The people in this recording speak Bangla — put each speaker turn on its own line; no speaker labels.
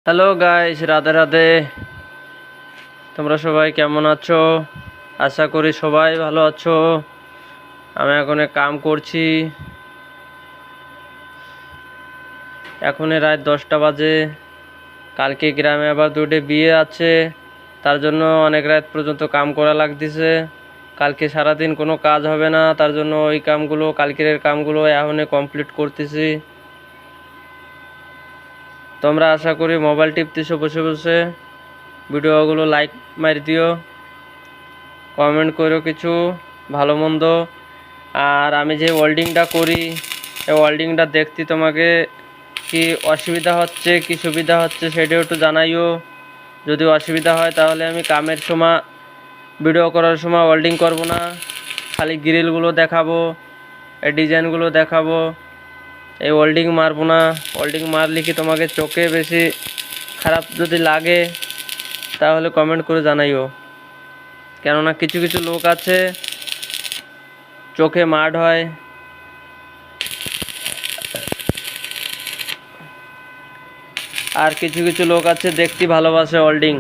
Hello guys, Radhe Radhe. তোমরা সবাই কেমন আছো? আশা করি সবাই ভালো আছো। আমি এখন কাম করছি। এখন রাত 10টা বাজে। কালকে গ্রামে আবার দুটো বিয়ে আছে, তার জন্য অনেক রাত পর্যন্ত কাম করা লাগতেছে। কালকে সারাদিন কোনো কাজ হবে না, তার জন্য ওই কামগুলো, কালকের কামগুলো এখন কমপ্লিট করতেছি। তোমরা আশা করি মোবাইল টিপতেছো বসে বসে। ভিডিওগুলো লাইক মারি দিও, কমেন্ট করো কিছু ভালো মন্দ। আর আমি যে ওয়েল্ডিংটা করি, এই ওয়েল্ডিংটা দেখতে তোমাকে কি অসুবিধা হচ্ছে কি সুবিধা হচ্ছে সেটাও একটু জানাইও। যদি অসুবিধা হয় তাহলে আমি কামের সময়, ভিডিও করার সময় ওয়েল্ডিং করব না, খালি গ্রিলগুলো দেখাবো, এই ডিজাইনগুলো দেখাবো, এই ওয়েল্ডিং মারবো না। ওয়েল্ডিং মারলে কি তোমাকে চোখে বেশি খারাপ যদি লাগে তাহলে কমেন্ট করে জানাইও। কেননা কিছু কিছু লোক আছে চোখে মাড হয়, আর কিছু কিছু লোক আছে দেখতে ভালোবাসে ওয়েল্ডিং।